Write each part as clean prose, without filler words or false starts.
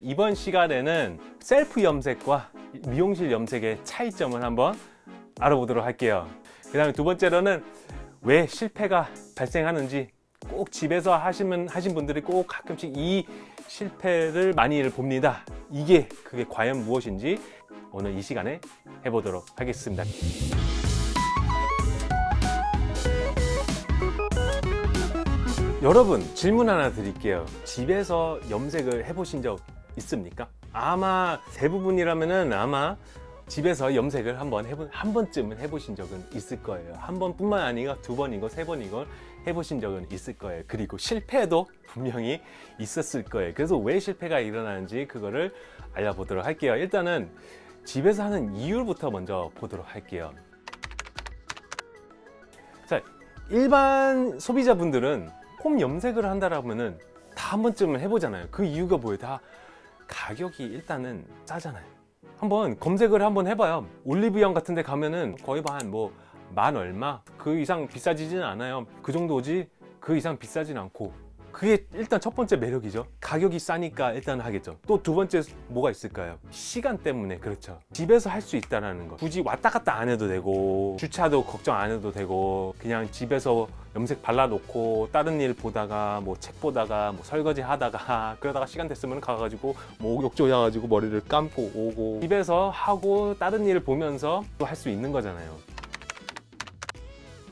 이번 시간에는 셀프 염색과 미용실 염색의 차이점을 한번 알아보도록 할게요. 그 다음에 두 번째로는 왜 실패가 발생하는지, 꼭 집에서 하신 분들이 꼭 가끔씩 이 실패를 많이 봅니다. 그게 과연 무엇인지 오늘 이 시간에 해보도록 하겠습니다. 여러분, 질문 하나 드릴게요. 집에서 염색을 해보신 적 있습니까? 아마 대부분이라면은 아마 집에서 염색을 한 번쯤은 해보신 적은 있을 거예요. 한 번뿐만 아니라 두 번이고 세 번이고 해보신 적은 있을 거예요. 그리고 실패도 분명히 있었을 거예요. 그래서 왜 실패가 일어나는지 그거를 알아보도록 할게요. 일단은 집에서 하는 이유부터 먼저 보도록 할게요. 자, 일반 소비자분들은 홈 염색을 한다라면은 다 한 번쯤은 해보잖아요. 그 이유가 뭐예요? 다 가격이 일단은 싸잖아요. 한번 검색을 한번 해봐요. 올리브영 같은 데 가면은 거의 만 얼마? 그 이상 비싸지진 않아요. 그 정도지 그 이상 비싸진 않고, 그게 일단 첫 번째 매력이죠. 가격이 싸니까 일단 하겠죠. 또 두 번째 뭐가 있을까요? 시간 때문에. 그렇죠. 집에서 할 수 있다는 거. 굳이 왔다 갔다 안 해도 되고, 주차도 걱정 안 해도 되고, 그냥 집에서 염색 발라놓고 다른 일 보다가 책 보다가 설거지 하다가 그러다가 시간 됐으면 가가지고 목욕조 가가지고 머리를 감고 오고, 집에서 하고 다른 일을 보면서 또 할 수 있는 거잖아요.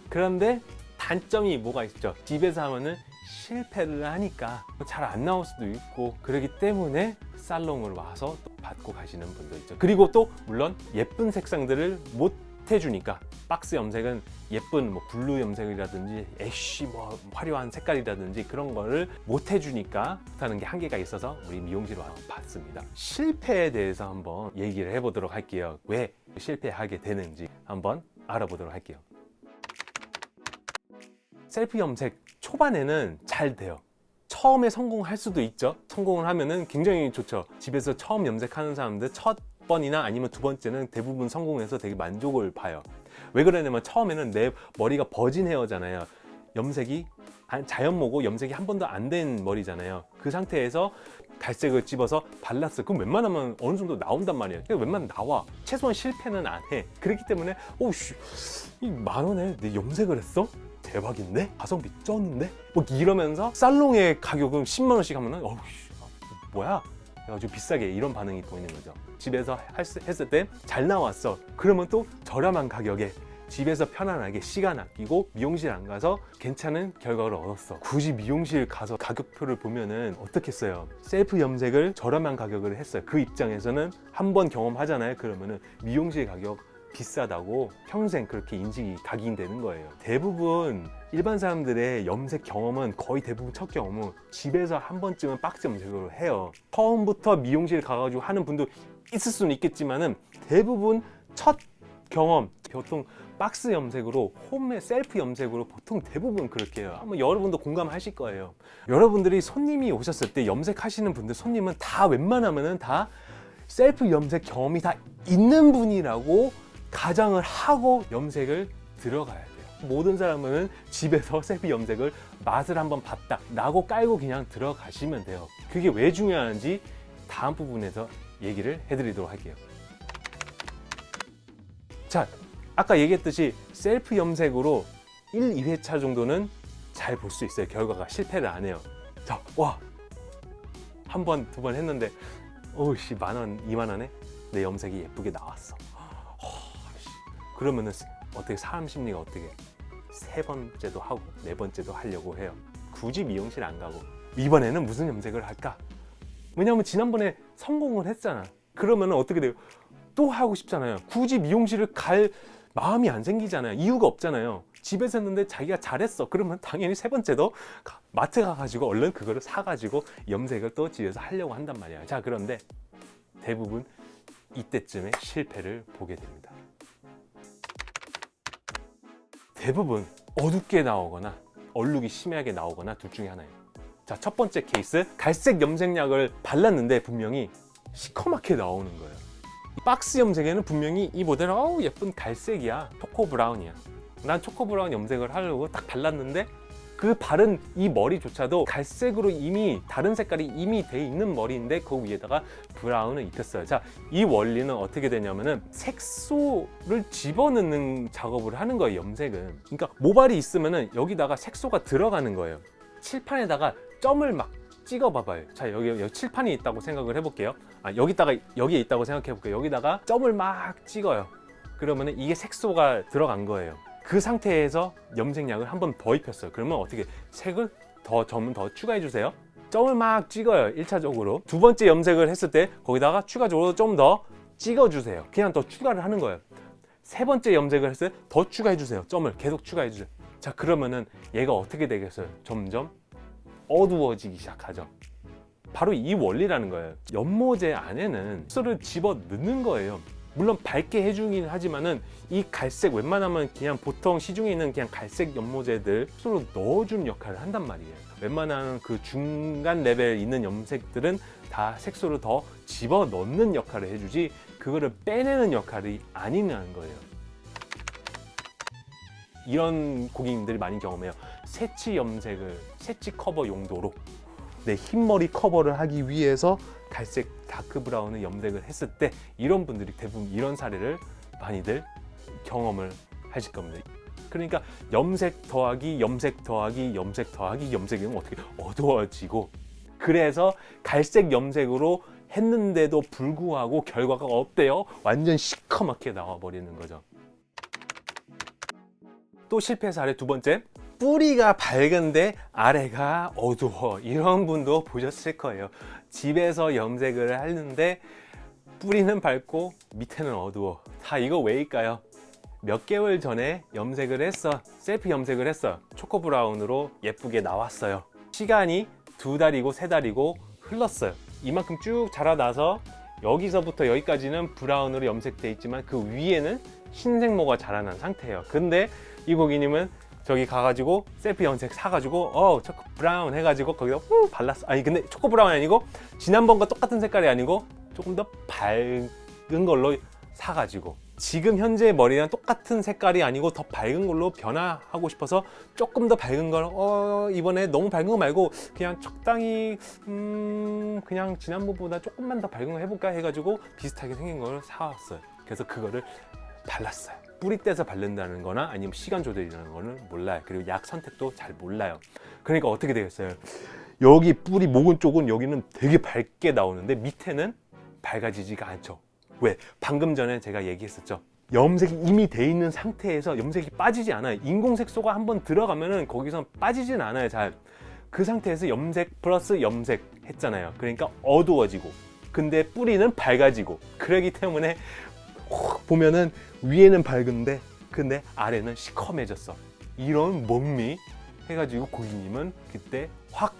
그런데 단점이 뭐가 있죠? 집에서 하면은 실패를 하니까 잘 안 나올 수도 있고, 그렇기 때문에 살롱을 와서 또 받고 가시는 분도 있죠. 그리고 또 물론 예쁜 색상들을 못 해주니까, 박스 염색은 예쁜 블루 염색이라든지 애쉬 화려한 색깔이라든지 그런 거를 못 해주니까 하는 게 한계가 있어서 우리 미용실로 받습니다. 실패에 대해서 한번 얘기를 해보도록 할게요. 왜 실패하게 되는지 한번 알아보도록 할게요. 셀프 염색 초반에는 잘 돼요. 처음에 성공할 수도 있죠. 성공을 하면은 굉장히 좋죠. 집에서 처음 염색하는 사람들 첫 번이나 아니면 두 번째는 대부분 성공해서 되게 만족을 봐요. 왜 그러냐면 처음에는 내 머리가 버진 헤어잖아요. 염색이 자연모고 염색이 한 번도 안 된 머리잖아요. 그 상태에서 갈색을 집어서 발랐어. 그럼 웬만하면 어느 정도 나온단 말이에요. 웬만하면 나와. 최소한 실패는 안 해. 그렇기 때문에 오씨, 이 10,000원에 내 염색을 했어? 대박인데? 가성비 쩌는데? 이러면서 살롱의 가격은 10만 원씩 하면은 뭐야? 그래가지고 비싸게, 이런 반응이 보이는 거죠. 집에서 했을 때 잘 나왔어. 그러면 또 저렴한 가격에 집에서 편안하게 시간 아끼고 미용실 안 가서 괜찮은 결과를 얻었어. 굳이 미용실 가서 가격표를 보면은 어떻겠어요? 셀프 염색을 저렴한 가격을 했어요. 그 입장에서는 한 번 경험하잖아요. 그러면은 미용실 가격 비싸다고 평생 그렇게 인식이 각인되는 거예요. 대부분 일반 사람들의 염색 경험은 거의 대부분 첫 경험은 집에서 한 번쯤은 박스 염색으로 해요. 처음부터 미용실 가가지고 하는 분도 있을 수는 있겠지만은 대부분 첫 경험 보통 박스 염색으로, 홈의 셀프 염색으로 보통 대부분 그렇게 해요. 아마 여러분도 공감하실 거예요. 여러분들이 손님이 오셨을 때 염색하시는 분들, 손님은 다 웬만하면은 다 셀프 염색 경험이 다 있는 분이라고 가정을 하고 염색을 들어가야 돼요. 모든 사람은 집에서 셀프 염색을 맛을 한번 봤다 라고 깔고 그냥 들어가시면 돼요. 그게 왜 중요한지 다음 부분에서 얘기를 해드리도록 할게요. 자, 아까 얘기했듯이 셀프 염색으로 1, 2회차 정도는 잘 볼 수 있어요. 결과가 실패를 안 해요. 자, 한 번, 두 번 했는데 오우씨, 10,000원, 20,000원에 내 염색이 예쁘게 나왔어. 그러면은 어떻게, 사람 심리가 어떻게, 세 번째도 하고 네 번째도 하려고 해요. 굳이 미용실 안 가고 이번에는 무슨 염색을 할까? 왜냐면 지난번에 성공을 했잖아. 그러면은 어떻게 돼요? 또 하고 싶잖아요. 굳이 미용실을 갈 마음이 안 생기잖아요. 이유가 없잖아요. 집에서 했는데 자기가 잘했어. 그러면 당연히 세 번째도 마트 가가지고 얼른 그거를 사가지고 염색을 또 집에서 하려고 한단 말이야. 자, 그런데 대부분 이때쯤에 실패를 보게 됩니다. 대부분 어둡게 나오거나 얼룩이 심하게 나오거나 둘 중에 하나예요. 자, 첫 번째 케이스, 갈색 염색약을 발랐는데 분명히 시커멓게 나오는 거예요. 박스 염색에는 분명히 이 모델은 예쁜 갈색이야, 초코 브라운이야. 난 초코 브라운 염색을 하려고 딱 발랐는데 그 바른 이 머리조차도 갈색으로 이미 다른 색깔이 이미 돼 있는 머리인데 그 위에다가 브라운을 입혔어요. 자, 이 원리는 어떻게 되냐면은 색소를 집어넣는 작업을 하는 거예요, 염색은. 그러니까 모발이 있으면은 여기다가 색소가 들어가는 거예요. 칠판에다가 점을 막 찍어 봐봐요. 자, 여기 칠판이 있다고 생각을 해볼게요. 여기에 있다고 생각해 볼게요. 여기다가 점을 막 찍어요. 그러면은 이게 색소가 들어간 거예요. 그 상태에서 염색약을 한 번 더 입혔어요. 그러면 어떻게 색을 점을 더 추가해 주세요. 점을 막 찍어요. 1차적으로. 두 번째 염색을 했을 때 거기다가 추가적으로 좀 더 찍어 주세요. 그냥 더 추가를 하는 거예요. 세 번째 염색을 했을 때 더 추가해 주세요. 점을 계속 추가해 주세요. 자, 그러면은 얘가 어떻게 되겠어요? 점점 어두워지기 시작하죠. 바로 이 원리라는 거예요. 연모제 안에는 색소를 집어 넣는 거예요. 물론 밝게 해주긴 하지만은 이 갈색, 웬만하면 그냥 보통 시중에 있는 그냥 갈색 연모제들 색소를 넣어주는 역할을 한단 말이에요. 웬만한 그 중간 레벨 있는 염색들은 다 색소를 더 집어 넣는 역할을 해주지 그거를 빼내는 역할이 아니라는 거예요. 이런 고객님들이 많이 경험해요. 새치 염색을 새치 커버 용도로 내 흰머리 커버를 하기 위해서 갈색 다크 브라운을 염색을 했을 때 이런 분들이 대부분 이런 사례를 많이들 경험을 하실 겁니다. 그러니까 염색 더하기 염색 더하기 염색 더하기 염색은 어떻게 어두워지고, 그래서 갈색 염색으로 했는데도 불구하고 결과가 어때요? 완전 시커멓게 나와버리는 거죠. 또 실패 사례 두 번째, 뿌리가 밝은데 아래가 어두워. 이런 분도 보셨을 거예요. 집에서 염색을 하는데 뿌리는 밝고 밑에는 어두워. 다 이거 왜일까요? 몇 개월 전에 염색을 했어. 셀프 염색을 했어. 초코 브라운으로 예쁘게 나왔어요. 시간이 2달이고 3달이고 흘렀어요. 이만큼 쭉 자라나서 여기서부터 여기까지는 브라운으로 염색돼 있지만 그 위에는 흰색 모가 자라난 상태예요. 근데 이 고객님은 저기 가가지고 셀프 염색 사가지고 초코 브라운 해가지고 거기다 발랐어. 아니 근데 초코 브라운이 아니고 지난번과 똑같은 색깔이 아니고 조금 더 밝은 걸로 사가지고 지금 현재 머리랑 똑같은 색깔이 아니고 더 밝은 걸로 변화하고 싶어서 조금 더 밝은 걸 이번에 너무 밝은 거 말고 그냥 적당히 그냥 지난번보다 조금만 더 밝은 거 해볼까 해가지고 비슷하게 생긴 걸 사왔어요. 그래서 그거를 발랐어요. 뿌리 떼서 바른다는 거나 아니면 시간 조절이라는 거는 몰라요. 그리고 약 선택도 잘 몰라요. 그러니까 어떻게 되겠어요? 여기 뿌리 모근 쪽은 여기는 되게 밝게 나오는데 밑에는 밝아지지가 않죠. 왜? 방금 전에 제가 얘기했었죠. 염색이 이미 돼 있는 상태에서 염색이 빠지지 않아요. 인공색소가 한번 들어가면은 거기서 빠지진 않아요. 잘. 그 상태에서 염색 플러스 염색 했잖아요. 그러니까 어두워지고 근데 뿌리는 밝아지고, 그러기 때문에 보면은 위에는 밝은데 근데 아래는 시커매졌어. 이런 뭔미 해가지고 고객님은 그때 확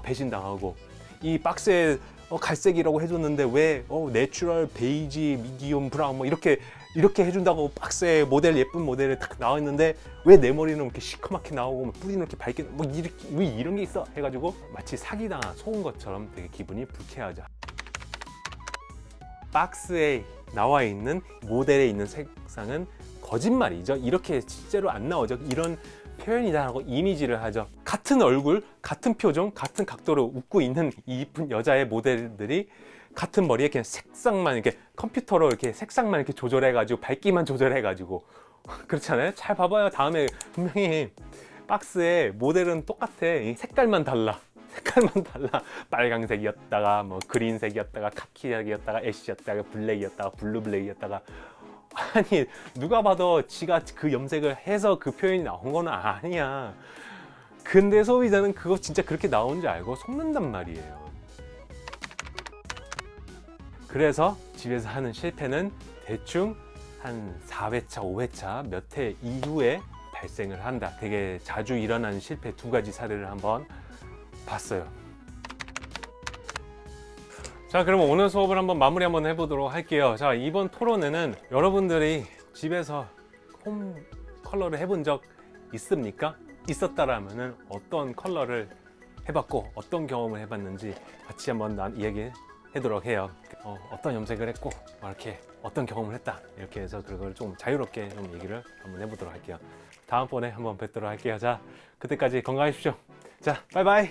배신당하고, 이 박스에 갈색이라고 해줬는데 왜 내추럴 베이지 미디움 브라운 뭐 이렇게 해준다고 박스에 모델 예쁜 모델이 딱 나와 있는데 왜 내 머리는 이렇게 시커멓게 나오고 뿌리는 이렇게 밝게 뭐 이렇게 왜 이런 게 있어 해가지고 마치 사기당한 속은 것처럼 되게 기분이 불쾌하죠. 박스에 나와 있는 모델에 있는 색상은 거짓말이죠. 이렇게 실제로 안 나오죠. 이런 표현이다라고 이미지를 하죠. 같은 얼굴, 같은 표정, 같은 각도로 웃고 있는 이 이쁜 여자의 모델들이 같은 머리에 그냥 색상만 이렇게 컴퓨터로 이렇게 색상만 이렇게 조절해가지고 밝기만 조절해가지고 그렇잖아요. 잘 봐봐요. 다음에 분명히 박스에 모델은 똑같아. 색깔만 달라. 빨강색이었다가 뭐 그린색이었다가 카키색이었다가 애쉬였다가 블랙이었다가 블루블랙이었다가, 아니 누가 봐도 지가 그 염색을 해서 그 표현이 나온 건 아니야. 근데 소비자는 그거 진짜 그렇게 나온 줄 알고 속는단 말이에요. 그래서 집에서 하는 실패는 대충 한 4회차, 5회차 몇 회 이후에 발생을 한다. 되게 자주 일어나는 실패 2가지 사례를 한번 봤어요. 자, 그럼 오늘 수업을 한번 마무리 한번 해보도록 할게요. 자, 이번 토론회는 여러분들이 집에서 홈 컬러를 해본 적 있습니까? 있었다라면은 어떤 컬러를 해봤고 어떤 경험을 해봤는지 같이 한번 이야기하도록 해요. 어떤 염색을 했고 이렇게 어떤 경험을 했다 이렇게 해서 그걸 좀 자유롭게 좀 얘기를 한번 해보도록 할게요. 다음번에 한번 뵙도록 할게요. 자, 그때까지 건강하십시오. 자, 바이바이.